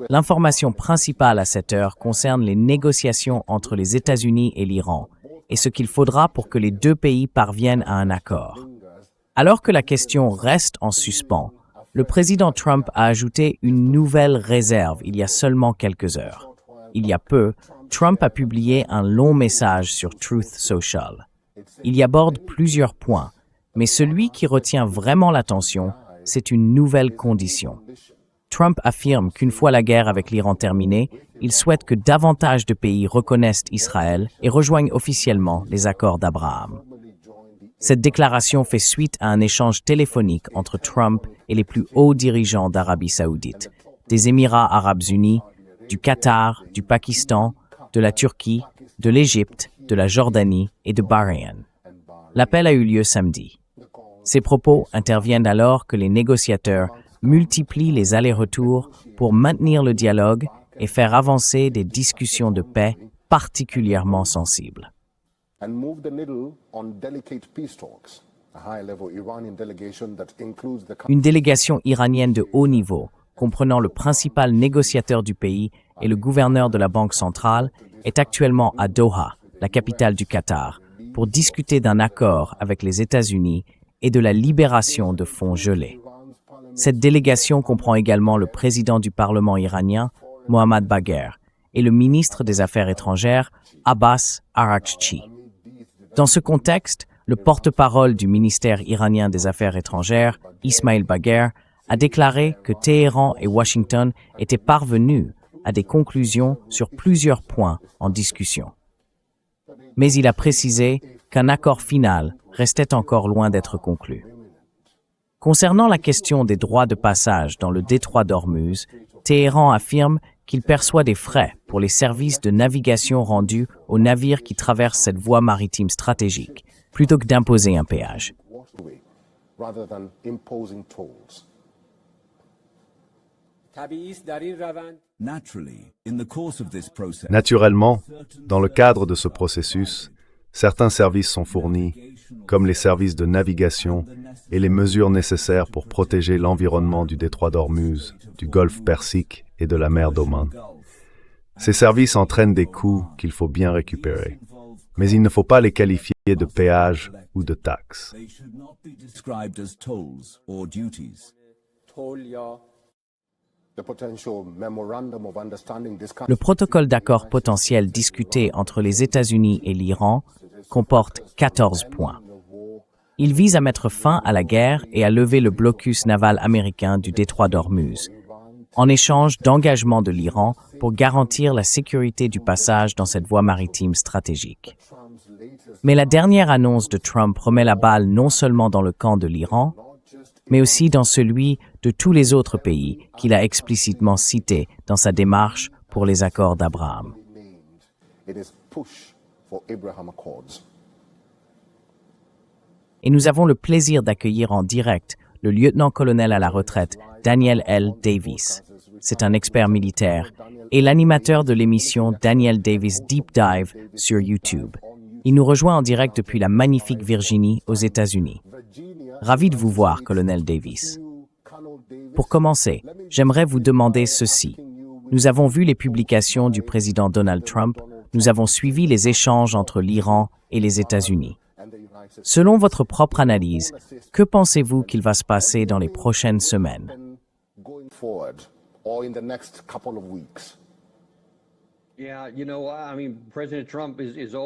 L'information principale à cette heure concerne les négociations entre les États-Unis et l'Iran et ce qu'il faudra pour que les deux pays parviennent à un accord. Alors que la question reste en suspens, le président Trump a ajouté une nouvelle réserve il y a seulement quelques heures. Il y a peu, Trump a publié un long message sur Truth Social. Il y aborde plusieurs points, mais celui qui retient vraiment l'attention, c'est une nouvelle condition. Trump affirme qu'une fois la guerre avec l'Iran terminée, il souhaite que davantage de pays reconnaissent Israël et rejoignent officiellement les accords d'Abraham. Cette déclaration fait suite à un échange téléphonique entre Trump et les plus hauts dirigeants d'Arabie saoudite, des Émirats arabes unis, du Qatar, du Pakistan, de la Turquie, de l'Égypte, de la Jordanie et de Bahreïn. L'appel a eu lieu samedi. Ces propos interviennent alors que les négociateurs multiplient les allers-retours pour maintenir le dialogue et faire avancer des discussions de paix particulièrement sensibles. Une délégation iranienne de haut niveau, comprenant le principal négociateur du pays et le gouverneur de la Banque centrale, est actuellement à Doha, la capitale du Qatar, pour discuter d'un accord avec les États-Unis et de la libération de fonds gelés. Cette délégation comprend également le président du Parlement iranien, Mohammad Bagher, et le ministre des Affaires étrangères, Abbas Araghchi. Dans ce contexte, le porte-parole du ministère iranien des Affaires étrangères, Ismail Bagher, a déclaré que Téhéran et Washington étaient parvenus à des conclusions sur plusieurs points en discussion. Mais il a précisé qu'un accord final restait encore loin d'être conclu. Concernant la question des droits de passage dans le détroit d'Ormuz, Téhéran affirme qu'il perçoit des frais pour les services de navigation rendus aux navires qui traversent cette voie maritime stratégique, plutôt que d'imposer un péage. Naturellement, dans le cadre de ce processus, certains services sont fournis, comme les services de navigation et les mesures nécessaires pour protéger l'environnement du détroit d'Ormuz, du golfe Persique et de la mer d'Oman. Ces services entraînent des coûts qu'il faut bien récupérer, mais il ne faut pas les qualifier de péages ou de taxes. Le protocole d'accord potentiel discuté entre les États-Unis et l'Iran comporte 14 points. Il vise à mettre fin à la guerre et à lever le blocus naval américain du détroit d'Ormuz, en échange d'engagements de l'Iran pour garantir la sécurité du passage dans cette voie maritime stratégique. Mais la dernière annonce de Trump remet la balle non seulement dans le camp de l'Iran, mais aussi dans celui de tous les autres pays qu'il a explicitement cités dans sa démarche pour les accords d'Abraham. Et nous avons le plaisir d'accueillir en direct le lieutenant-colonel à la retraite Daniel L. Davis. C'est un expert militaire et l'animateur de l'émission Daniel Davis Deep Dive sur YouTube. Il nous rejoint en direct depuis la magnifique Virginie aux États-Unis. Ravi de vous voir, colonel Davis. Pour commencer, j'aimerais vous demander ceci. Nous avons vu les publications du président Donald Trump, nous avons suivi les échanges entre l'Iran et les États-Unis. Selon votre propre analyse, que pensez-vous qu'il va se passer dans les prochaines semaines?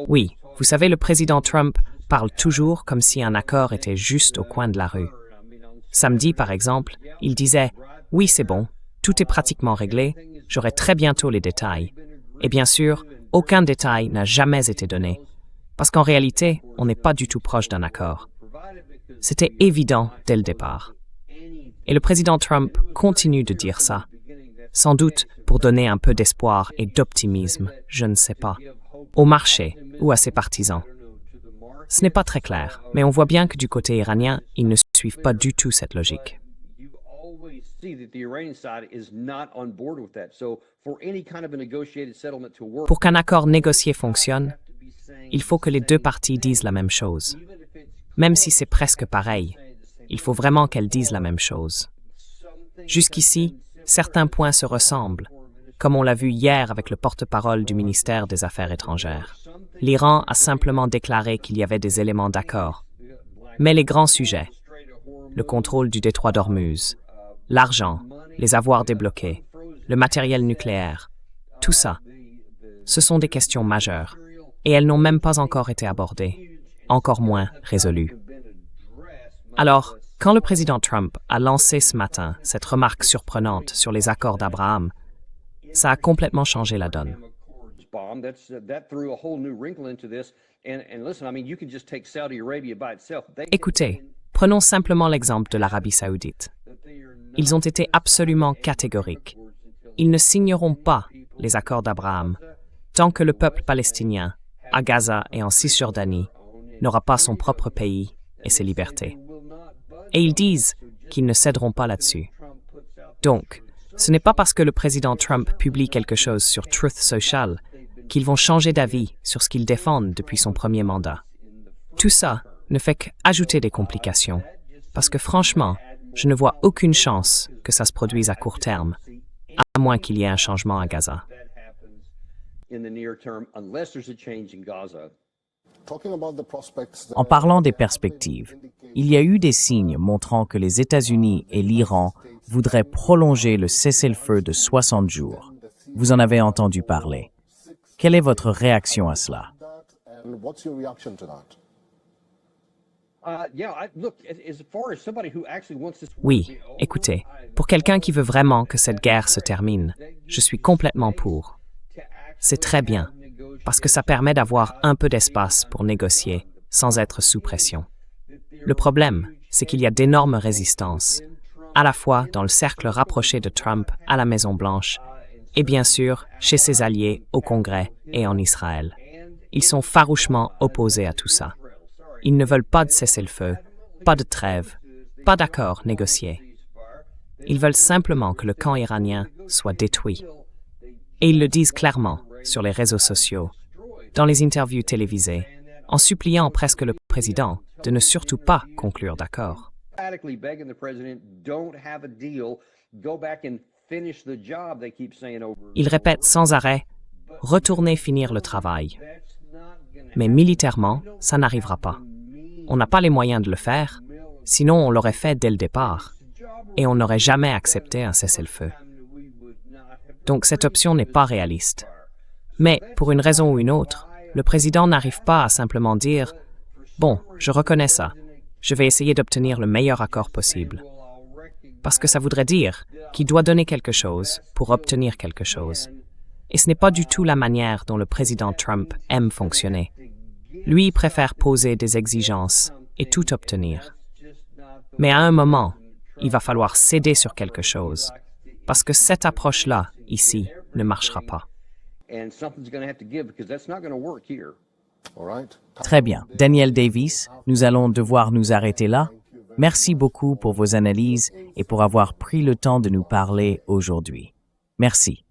Oui, vous savez, le président Trump parle toujours comme si un accord était juste au coin de la rue. Samedi, par exemple, il disait « Oui, c'est bon, tout est pratiquement réglé, j'aurai très bientôt les détails. » Et bien sûr, aucun détail n'a jamais été donné, parce qu'en réalité, on n'est pas du tout proche d'un accord. C'était évident dès le départ. Et le président Trump continue de dire ça. Sans doute pour donner un peu d'espoir et d'optimisme, je ne sais pas, au marché ou à ses partisans. Ce n'est pas très clair, mais on voit bien que du côté iranien, ils ne suivent pas du tout cette logique. Pour qu'un accord négocié fonctionne, il faut que les deux parties disent la même chose. Même si c'est presque pareil, il faut vraiment qu'elles disent la même chose. Jusqu'ici, certains points se ressemblent, comme on l'a vu hier avec le porte-parole du ministère des Affaires étrangères. L'Iran a simplement déclaré qu'il y avait des éléments d'accord. Mais les grands sujets, le contrôle du détroit d'Ormuz, l'argent, les avoirs débloqués, le matériel nucléaire, tout ça, ce sont des questions majeures, et elles n'ont même pas encore été abordées, encore moins résolues. Alors, quand le président Trump a lancé ce matin cette remarque surprenante sur les accords d'Abraham, ça a complètement changé la donne. Écoutez, prenons simplement l'exemple de l'Arabie saoudite. Ils ont été absolument catégoriques. Ils ne signeront pas les accords d'Abraham tant que le peuple palestinien, à Gaza et en Cisjordanie, n'aura pas son propre pays et ses libertés. Et ils disent qu'ils ne céderont pas là-dessus. Donc, ce n'est pas parce que le président Trump publie quelque chose sur Truth Social qu'ils vont changer d'avis sur ce qu'ils défendent depuis son premier mandat. Tout ça ne fait qu'ajouter des complications, parce que franchement, je ne vois aucune chance que ça se produise à court terme, à moins qu'il y ait un changement à Gaza. En parlant des perspectives, il y a eu des signes montrant que les États-Unis et l'Iran voudraient prolonger le cessez-le-feu de 60 jours. Vous en avez entendu parler. Quelle est votre réaction à cela? Oui, écoutez, pour quelqu'un qui veut vraiment que cette guerre se termine, je suis complètement pour. C'est très bien, parce que ça permet d'avoir un peu d'espace pour négocier sans être sous pression. Le problème, c'est qu'il y a d'énormes résistances, à la fois dans le cercle rapproché de Trump à la Maison-Blanche et bien sûr chez ses alliés au Congrès et en Israël. Ils sont farouchement opposés à tout ça. Ils ne veulent pas de cessez-le-feu, pas de trêve, pas d'accord négocié. Ils veulent simplement que le camp iranien soit détruit. Et ils le disent clairement sur les réseaux sociaux, dans les interviews télévisées, en suppliant presque le président de ne surtout pas conclure d'accord. Ils répètent sans arrêt « retournez finir le travail ». Mais militairement, ça n'arrivera pas. On n'a pas les moyens de le faire, sinon on l'aurait fait dès le départ, et on n'aurait jamais accepté un cessez-le-feu. Donc cette option n'est pas réaliste. Mais, pour une raison ou une autre, le président n'arrive pas à simplement dire « Bon, je reconnais ça, je vais essayer d'obtenir le meilleur accord possible ». Parce que ça voudrait dire qu'il doit donner quelque chose pour obtenir quelque chose. Et ce n'est pas du tout la manière dont le président Trump aime fonctionner. Lui préfère poser des exigences et tout obtenir. Mais à un moment, il va falloir céder sur quelque chose, parce que cette approche-là, ici, ne marchera pas. Très bien. Daniel Davis, nous allons devoir nous arrêter là. Merci beaucoup pour vos analyses et pour avoir pris le temps de nous parler aujourd'hui. Merci.